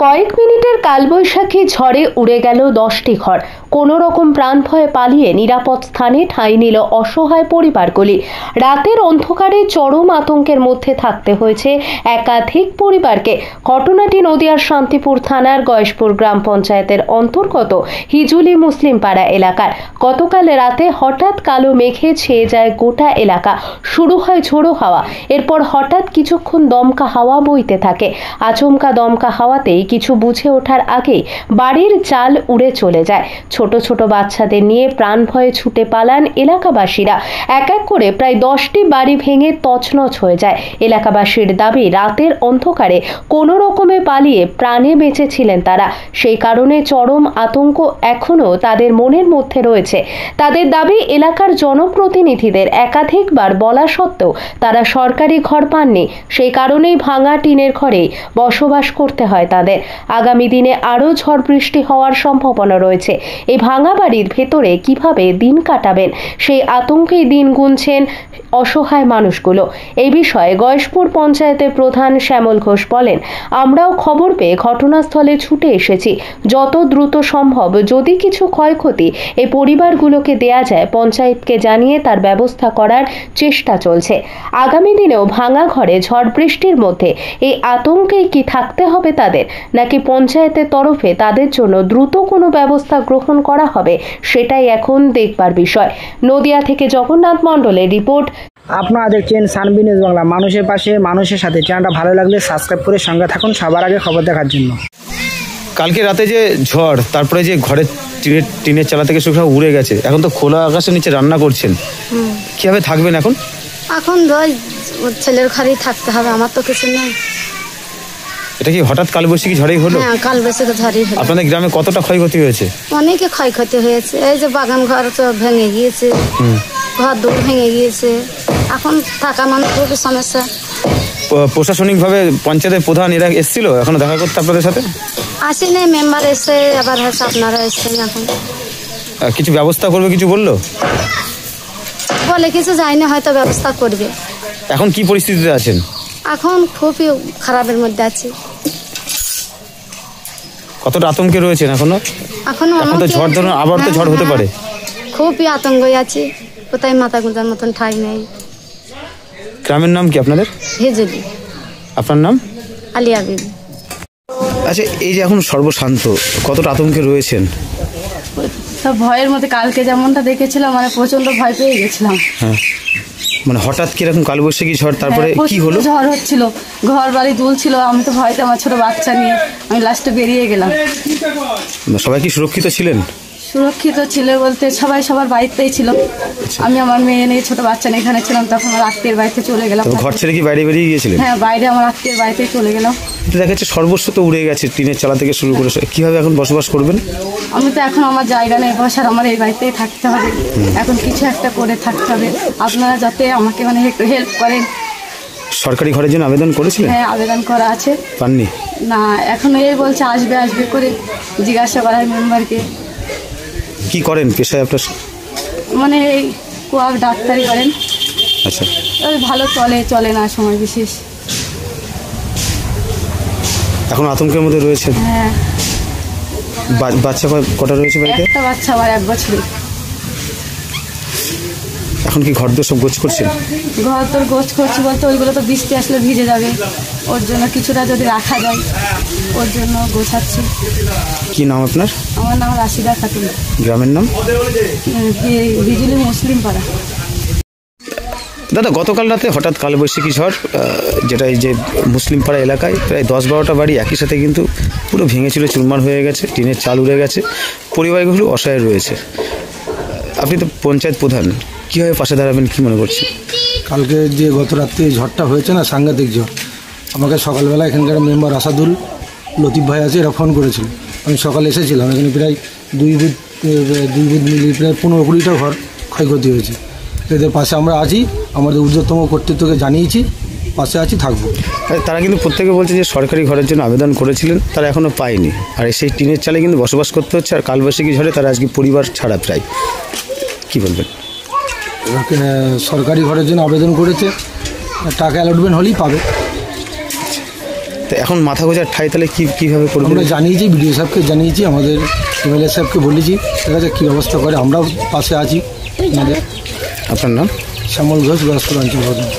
কয়েক মিনিটের কালবৈশাখী ঝড়ে উড়ে গেল 10টি ঘর। কোনো রকম প্রাণ ভয়ে পালিয়ে নিরাপদ স্থানে ঠাঁই নিল অসহায় পরিবারগুলি। রাতের অন্ধকারে চরম আতঙ্কের মধ্যে থাকতে হয়েছে একাধিক পরিবারকে। ঘটনাটি নদিয়ার শান্তিপুর থানার গয়েশপুর গ্রাম পঞ্চায়েতের অন্তর্গত হিজুলি মুসলিম পাড়া এলাকার। গতকাল রাতে হঠাৎ কালো মেঘে ছেয়ে যায় গোটা এলাকা। শুরু হয় ঝোড়ো হাওয়া। এরপর হঠাৎ কিছুক্ষণ দমকা হাওয়া বইতে থাকে। আচমকা দমকা হাওয়াতেই কিছু বুঝে ওঠার আগেই বাড়ির চাল উড়ে চলে যায়। ছোট ছোট বাচ্চাদের নিয়ে প্রাণ ভয়ে ছুটে পালান এলাকাবাসীরা। এক এক করে প্রায় 10টি বাড়ি ভেঙে তছনছ হয়ে যায়। এলাকাবাসীর দাবি, রাতের অন্ধকারে কোনো রকমে পালিয়ে প্রাণে বেঁচেছিলেন তারা। সেই কারণে চরম আতঙ্ক এখনও তাদের মনের মধ্যে রয়েছে। তাদের দাবি, এলাকার জনপ্রতিনিধিদের একাধিকবার বলা সত্ত্বেও তারা সরকারি ঘর পাননি। সেই কারণেই ভাঙা টিনের ঘরেই বসবাস করতে হয় তাদের। আগামী দিনে আরও ঝড় বৃষ্টি হওয়ার সম্ভাবনা রয়েছে। এই ভাঙা বাড়ির ভেতরে কিভাবে দিন কাটাবেন সেই আতঙ্কেই দিন গুনছেন অসহায় মানুষগুলো। এই বিষয়ে গয়েশপুর পঞ্চায়েতের প্রধান শ্যামল ঘোষ বলেন, আমরাও খবর পেয়ে ঘটনাস্থলে ছুটে এসেছি। যত দ্রুত সম্ভব যদি কিছু ক্ষয়ক্ষতি এই পরিবারগুলোকে দেয়া যায়, পঞ্চায়েতকে জানিয়ে তার ব্যবস্থা করার চেষ্টা চলছে। আগামী দিনেও ভাঙা ঘরে ঝড় বৃষ্টির মধ্যে এই আতঙ্কেই কি থাকতে হবে তাদের, নাকি পঞ্চায়েতের তরফে তাদের জন্য দ্রুত কোনো ব্যবস্থা গ্রহণ করা হবে, সেটাই এখন দেখবার বিষয়। নদিয়া থেকে জগন্নাথ মণ্ডলের রিপোর্ট। আপনারা দেখছেন সানবি নিউজ বাংলা, মানুষের পাশে মানুষের সাথে। চ্যানেলটা ভালো লাগলে সাবস্ক্রাইব করে সঙ্গে থাকুন সবার আগে খবর দেখার জন্য। কালকে রাতে যে ঝড়, তারপরে যে ঘরের টিনের চালা থেকে সব উড়ে গেছে, এখন তো খোলা আকাশের নিচে রান্না করছেন, কিভাবে থাকবেন এখন? এখন ছেলের ঘরেই থাকতে হবে, আমার তো কিছু নেই। এটা কি হঠাৎ কালবৈশাখী ঝড়েই হলো? হ্যাঁ, কালবৈশাখী ঝড়েই হলো। আপনাদের গ্রামে কতটা ক্ষয়ক্ষতি হয়েছে? অনেকে ক্ষয়ক্ষতি হয়েছে। এই যে বাগান ঘর তো ভেঙে গিয়েছে, ঘর দৌড় ভেঙে গিয়েছে। এখন থাকা মানে খুবই সমস্যা। প্রশাসনিকভাবে পঞ্চায়েতের প্রধান এরা এসেছিল এখনো দেখা করতে আপনাদের সাথে? আসেনি, মেম্বার এসে আবার হচ্ছে আপনারা এসছেন। এখন কিছু ব্যবস্থা করবে কিছু বললো? বলে কিছু যায়নি, হয়তো ব্যবস্থা করবে। এখন কি পরিস্থিতিতে আছেন? এখন খুবই খারাপের মধ্যে আছি। কতটা আতঙ্কে রয়েছেন এখনো? এখন তো ঝড় ধরুন, আবার তো ঝড় হতে পারে। খুবই আতঙ্কে আছি, কোথায় মাথা গুঁজার মতন ঠাঁই নেই। গ্রামের নাম কি আপনাদের? হিজুলি। আপনার নাম? আলিয়া বিবি। আচ্ছা, এই যে এখন সর্বশান্ত, কতটা আতঙ্কে রয়েছেন? সব ভয়ের মধ্যে। কালকে যেমনটা দেখেছিলাম, মানে প্রচন্ড ভয় পেয়ে গেছিলাম। হ্যাঁ, মানে হঠাৎ কিরকম কালবৈশাখী ঝড়, তারপরে কি হলো? ঝড় হচ্ছিল, ঘর বাড়ি দুলছিল। আমি তো ভয়তে, আমার ছোট বাচ্চা নিয়ে আমি লাস্টে বেরিয়ে গেলাম। সবাই কি সুরক্ষিত ছিলেন? সুরক্ষিত ছিল বলতে সবাই সবার বাড়িতেই ছিল। আমি আমার মেয়ে নিয়ে ছোট বাচ্চা নিয়ে এখানে ছিলাম। তখন আমার আত্মীয়ের বাড়িতে চলে গেলাম। ঘর ছেড়ে কি বাইরে বেরিয়ে গিয়েছিলেন? হ্যাঁ, বাইরে আমার আত্মীয়ের বাড়িতে চলে গেলাম। দেখা যাচ্ছে সর্বস্ব তো উড়ে গেছে, টিনের চালা থেকে শুরু করে। কিভাবে এখন বসবাস করবেন? আমি তো এখন আমার জায়গা নেই বসার, আমার এই বাড়িতেই থাকতে হবে। এখন কিছু একটা করে থাকতে হবে। আপনারা যাতে আমাকে মানে একটু হেল্প করেন। সরকারি ঘরের জন্য আবেদন করেছিলেন? হ্যাঁ, আবেদন করা আছে। পাননি? না, এখন এই বলছে আসবে আসবে করে জিজ্ঞাসা করা হয় মেম্বারকে। কি করেন পেশায় আপনার? মানে এই কোয়াক ডাক্তারি করেন। আচ্ছা, ভালো চলে না সময় বিশেষ। এখন আতঙ্কের মধ্যে রয়েছে। হ্যাঁ। বাচ্চা কটা রয়েছে বাড়িতে? একটা বাচ্চা, আমার 1 বছরের। এখন কি ঘর দোর সব গোছ করছেন? ঘর তোর গোছ করছি বলতে ওইগুলো তো বৃষ্টি আসলে ভিজে যাবে, ওর জন্য কিছুটা যদি রাখা যায়, ওর জন্য গোছাচ্ছি। কি নাম আপনার? আমার নাম রাশিদা খাতুন। গ্রামের নাম? হিজুলি মুসলিম পাড়া। দাদা, গতকাল রাতে হঠাৎ কালবৈশাখী ঝড়, যেটা এই যে মুসলিম পাড়া এলাকায় প্রায় 10-12টা বাড়ি একই সাথে কিন্তু পুরো ভেঙেছিল, চুরমার হয়ে গেছে, টিনের চাল উড়ে গেছে, পরিবারগুলো অসহায় রয়েছে। আপনি তো পঞ্চায়েত প্রধান, কীভাবে পাশে দাঁড়াবেন কি মনে করছেন? কালকে যে গত রাত্রে ঝড়টা হয়েছে না, সাংঘাতিক ঝড়। আমাকে সকালবেলা এখানকার মেম্বার আসাদুল, লতিফ ভাই আছে, এরা ফোন করেছিল। আমি সকালে এসেছিলাম, এখানে প্রায় দুই বুধ মিলিয়ে প্রায় 15-20টা ঘর ক্ষয়ক্ষতি হয়েছে। এদের পাশে আমরা আছি, আমাদের ঊর্ধ্বতম কর্তৃত্বকে জানিয়েছি, পাশে আছি, থাকবো। তারা কিন্তু প্রত্যেকে বলছে যে সরকারি ঘরের জন্য আবেদন করেছিলেন, তারা এখনও পায়নি, আর সেই টিনের চালে কিন্তু বসবাস করতে হচ্ছে। আর কালবৈশাখী ঝড়ে তারা আজকে পরিবার ছাড়া প্রায়। কি বলবেন? সরকারি ঘরের জন্য আবেদন করেছে, টাকা অ্যালটমেন্ট হলেই পাবে। তো এখন মাথা গোজার ঠাই তাহলে কীভাবে করবো? আমরা জানিয়েছি, বিডিও সাহেবকে জানিয়েছি, আমাদের এমএলএ সাহেবকে বলেছি, ঠিক আছে কী ব্যবস্থা করে, আমরাও পাশে আছি। আপনার নাম? শ্যামল ঘোষ, গয়াসপুর অঞ্চল প্রধান।